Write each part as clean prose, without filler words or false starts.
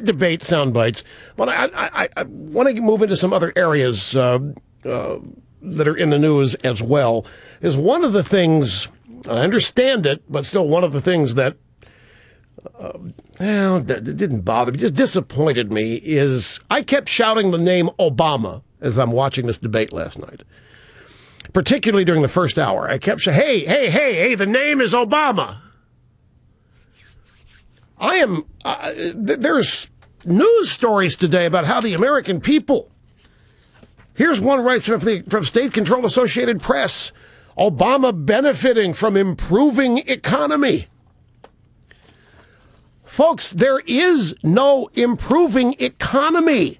debate sound bites, but I want to move into some other areas that are in the news as well. Is one of the things, I understand it, but still one of the things that that didn't bother me, just disappointed me, is I kept shouting the name Obama as I'm watching this debate last night. Particularly during the first hour. I kept saying, hey, the name is Obama. There's news stories today about how the American people, here's one right from state-controlled Associated Press, Obama benefiting from improving economy. Folks, there is no improving economy.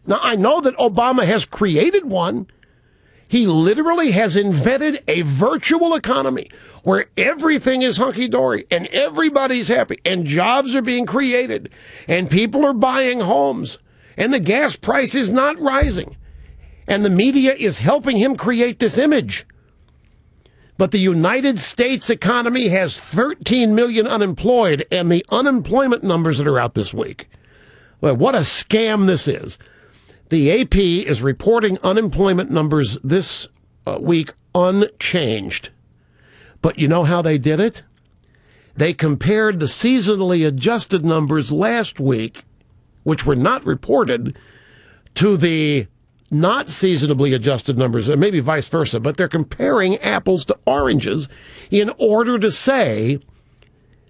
Now, I know that Obama has created one. He literally has invented a virtual economy where everything is hunky-dory and everybody's happy and jobs are being created and people are buying homes and the gas price is not rising and the media is helping him create this image. But the United States economy has 13 million unemployed, and the unemployment numbers that are out this week, well, what a scam this is. The AP is reporting unemployment numbers this week unchanged. But you know how they did it? They compared the seasonally adjusted numbers last week, which were not reported, to the not seasonably adjusted numbers, or maybe vice versa, but they're comparing apples to oranges in order to say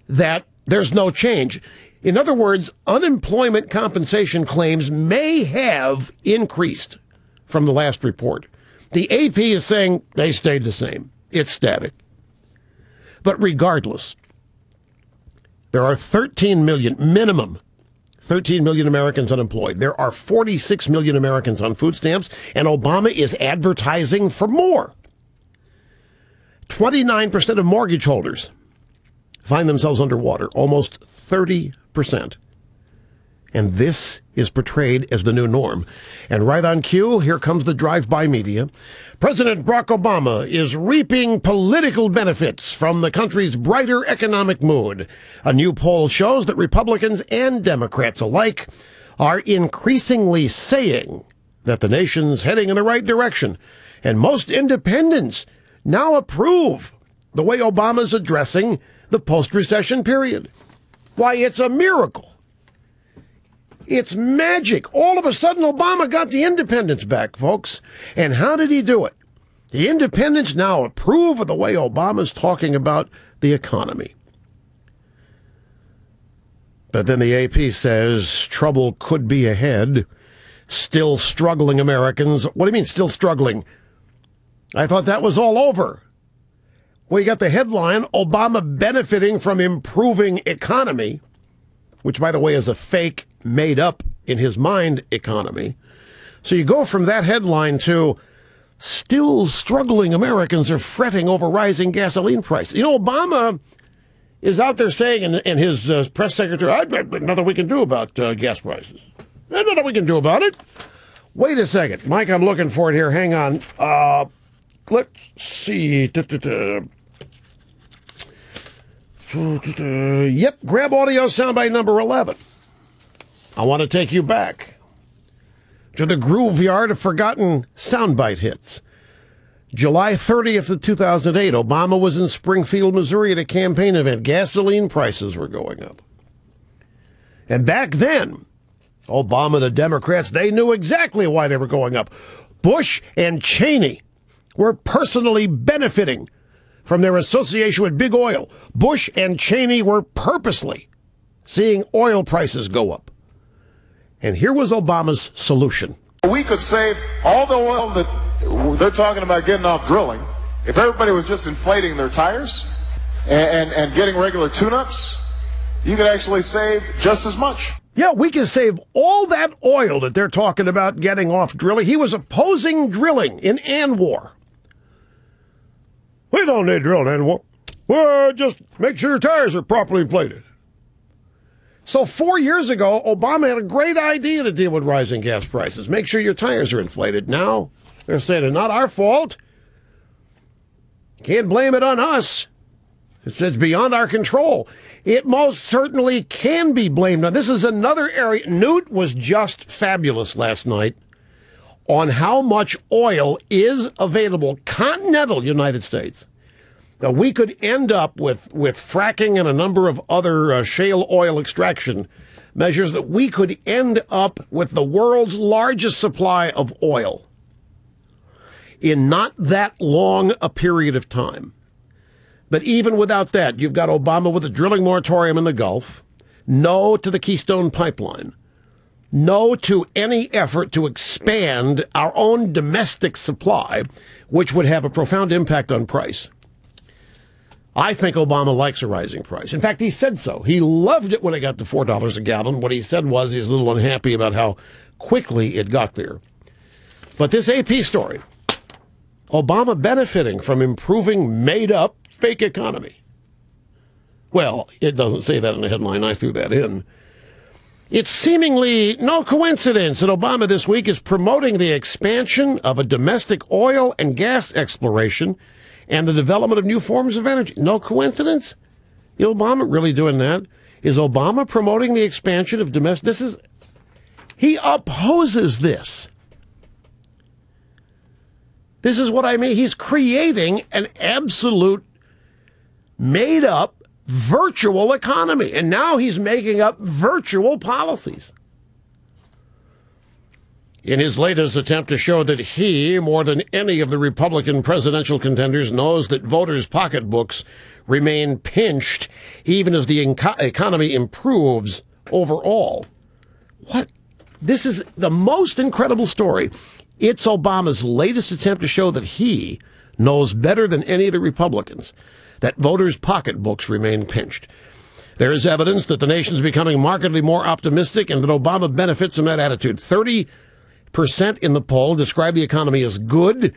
that there's no change. In other words, unemployment compensation claims may have increased from the last report. The AP is saying they stayed the same. It's static. But regardless, there are 13 million, minimum 13 million Americans unemployed. There are 46 million Americans on food stamps, and Obama is advertising for more. 29% of mortgage holders find themselves underwater, almost 30%. And this is portrayed as the new norm. And right on cue, here comes the drive-by media. President Barack Obama is reaping political benefits from the country's brighter economic mood. A new poll shows that Republicans and Democrats alike are increasingly saying that the nation's heading in the right direction. And most independents now approve the way Obama's addressing the post-recession period. Why, it's a miracle. It's magic. All of a sudden, Obama got the independents back, folks. And how did he do it? The independents now approve of the way Obama's talking about the economy. But then the AP says trouble could be ahead. Still struggling Americans. What do you mean, still struggling? I thought that was all over. Well, you got the headline, Obama benefiting from improving economy, which, by the way, is a fake, made up in his mind economy. So you go from that headline to still struggling Americans are fretting over rising gasoline prices. You know, Obama is out there saying, and his press secretary, nothing we can do about gas prices. Nothing we can do about it. Wait a second. Mike, I'm looking for it here. Hang on. Let's see. Yep, grab audio soundbite number 11. I want to take you back to the graveyard of forgotten soundbite hits. July 30th of 2008, Obama was in Springfield, Missouri at a campaign event. Gasoline prices were going up. And back then, Obama, the Democrats, they knew exactly why they were going up. Bush and Cheney were personally benefiting from their association with big oil. Bush and Cheney were purposely seeing oil prices go up. And here was Obama's solution. We could save all the oil that they're talking about getting off drilling if everybody was just inflating their tires and getting regular tune-ups. You could actually save just as much. Yeah, we can save all that oil that they're talking about getting off drilling. He was opposing drilling in ANWR. We don't need drilling anymore. Well, just make sure your tires are properly inflated. So 4 years ago, Obama had a great idea to deal with rising gas prices. Make sure your tires are inflated. Now they're saying it's not our fault. Can't blame it on us. It's beyond our control. It most certainly can be blamed on. This is another area. Newt was just fabulous last night on how much oil is available, continental United States. Now, we could end up with fracking and a number of other shale oil extraction measures that we could end up with the world's largest supply of oil in not that long a period of time. But even without that, you've got Obama with a drilling moratorium in the Gulf, no to the Keystone Pipeline, no to any effort to expand our own domestic supply, which would have a profound impact on price. I think Obama likes a rising price. In fact, he said so. He loved it when it got to $4 a gallon. What he said was he's a little unhappy about how quickly it got there. But this AP story, Obama benefiting from improving made-up fake economy. Well, it doesn't say that in the headline. I threw that in. It's seemingly no coincidence that Obama this week is promoting the expansion of a domestic oil and gas exploration and the development of new forms of energy. No coincidence? Is Obama really doing that? Is Obama promoting the expansion of domestic? He opposes this. This is what I mean. He's creating an absolute made-up virtual economy, and now he's making up virtual policies. In his latest attempt to show that he, more than any of the Republican presidential contenders, knows that voters' pocketbooks remain pinched even as the economy improves overall. What? This is the most incredible story. It's Obama's latest attempt to show that he knows better than any of the Republicans that voters' pocketbooks remain pinched. There is evidence that the nation's becoming markedly more optimistic and that Obama benefits from that attitude. 30% in the poll describe the economy as good,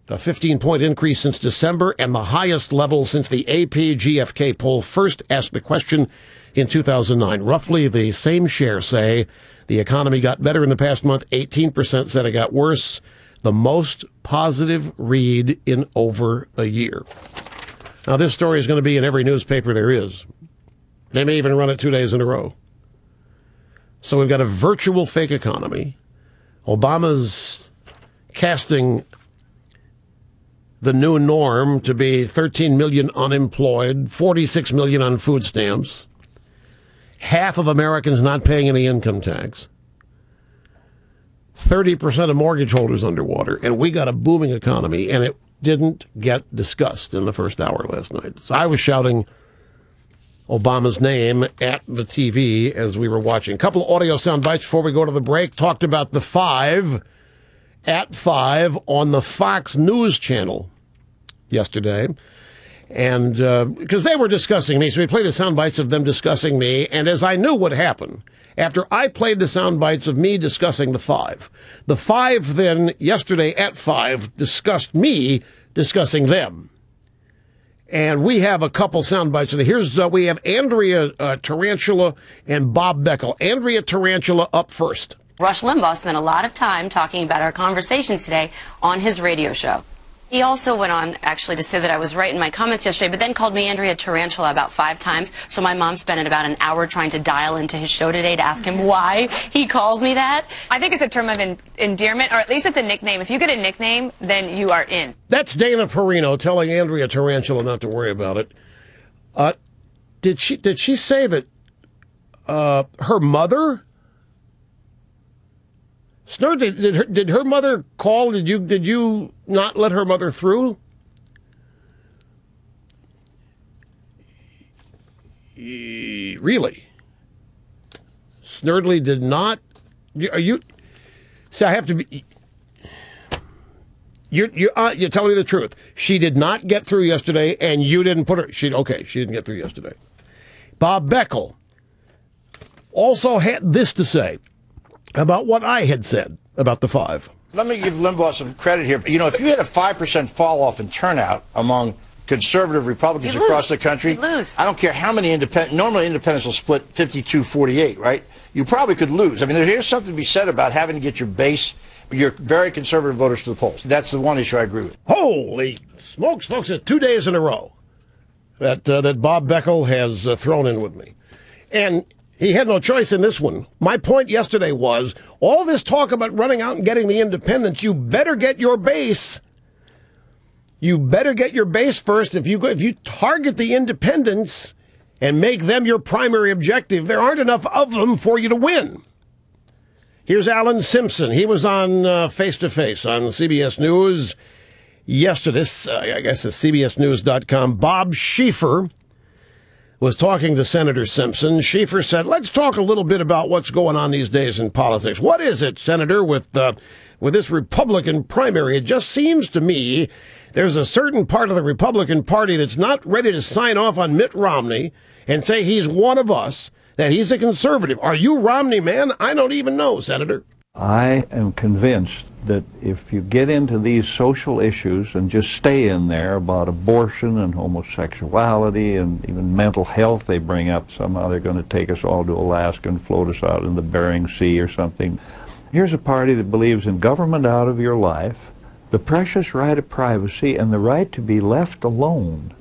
a 15-point increase since December, and the highest level since the AP GFK poll first asked the question in 2009. Roughly the same share say the economy got better in the past month. 18% said it got worse. The most positive read in over a year. Now, this story is going to be in every newspaper there is. They may even run it 2 days in a row. So we've got a virtual fake economy. Obama's casting the new norm to be 13 million unemployed, 46 million on food stamps, half of Americans not paying any income tax, 30% of mortgage holders underwater, and we got a booming economy, and it didn't get discussed in the first hour last night. So I was shouting Obama's name at the TV as we were watching. A couple of audio sound bites before we go to the break. Talked about the 5 at 5 on the Fox News channel yesterday. And because they were discussing me, so we played the sound bites of them discussing me. And as I knew would happen, after I played the sound bites of me discussing the 5 then yesterday at 5 discussed me discussing them. And we have a couple sound bites. Here's we have Andrea Tarantula and Bob Beckel. Andrea Tarantula up first. Rush Limbaugh spent a lot of time talking about our conversations today on his radio show. He also went on, actually, to say that I was right in my comments yesterday, but then called me Andrea Tarantula about 5 times. So my mom spent about an hour trying to dial into his show today to ask him why he calls me that. I think it's a term of endearment, or at least it's a nickname. If you get a nickname, then you are in. That's Dana Perino telling Andrea Tarantula not to worry about it. Did she say that her mother... Snur, did her mother call? Did you not let her mother through? Really? Snurdly did not. Are you? See, I have to be. You're telling me the truth. She did not get through yesterday, and you didn't put her. She didn't get through yesterday. Bob Beckel also had this to say about what I had said about the 5. Let me give Limbaugh some credit here. You know, if you had a 5% fall off in turnout among conservative Republicans across the country, you'd lose. I don't care how many normally independents will split 52-48, right? You probably could lose. I mean, here's something to be said about having to get your very conservative voters to the polls. That's the one issue I agree with. Holy smokes, folks, it's 2 days in a row. that Bob Beckel has thrown in with me. And he had no choice in this one. My point yesterday was, all this talk about running out and getting the independents, you better get your base. You better get your base first. If you target the independents and make them your primary objective, there aren't enough of them for you to win. Here's Alan Simpson. He was on Face to Face on CBS News yesterday. I guess it's CBSNews.com. Bob Schieffer was talking to Senator Simpson. Schieffer said, let's talk a little bit about what's going on these days in politics. What is it, Senator, with this Republican primary? It just seems to me there's a certain part of the Republican Party that's not ready to sign off on Mitt Romney and say he's one of us, that he's a conservative. Are you Romney, man? I don't even know, Senator. I am convinced that if you get into these social issues and just stay in there about abortion and homosexuality and even mental health they bring up, somehow they're going to take us all to Alaska and float us out in the Bering Sea or something. Here's a party that believes in government out of your life, the precious right of privacy, and the right to be left alone.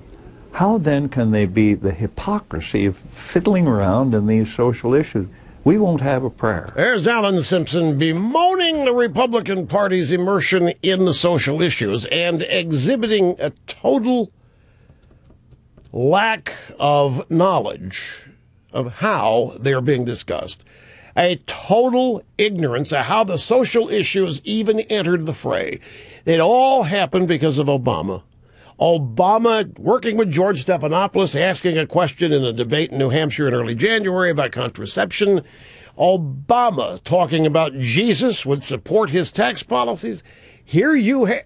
How then can they be the hypocrisy of fiddling around in these social issues? We won't have a prayer. There's Alan Simpson bemoaning the Republican Party's immersion in the social issues and exhibiting a total lack of knowledge of how they're being discussed. A total ignorance of how the social issues even entered the fray. It all happened because of Obama. Obama working with George Stephanopoulos, asking a question in a debate in New Hampshire in early January about contraception. Obama talking about Jesus would support his tax policies. Here you have...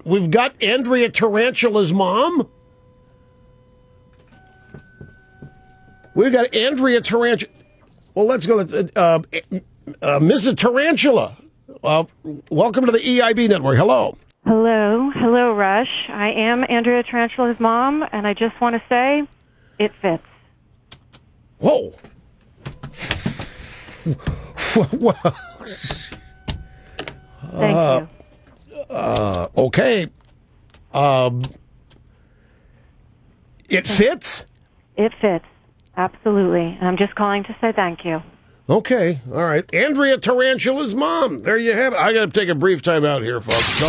We've got Andrea Tarantula's mom. We've got Andrea Tarantula. Well, let's go. Mrs. Tarantula. Welcome to the EIB network. Hello. Hello, Rush. I am Andrea Tarantula's mom, and I just want to say, it fits. Whoa. Thank you. Okay. It fits? It fits. Absolutely. And I'm just calling to say thank you. Okay. All right. Andrea Tarantula's mom. There you have it. I got to take a brief time out here, folks.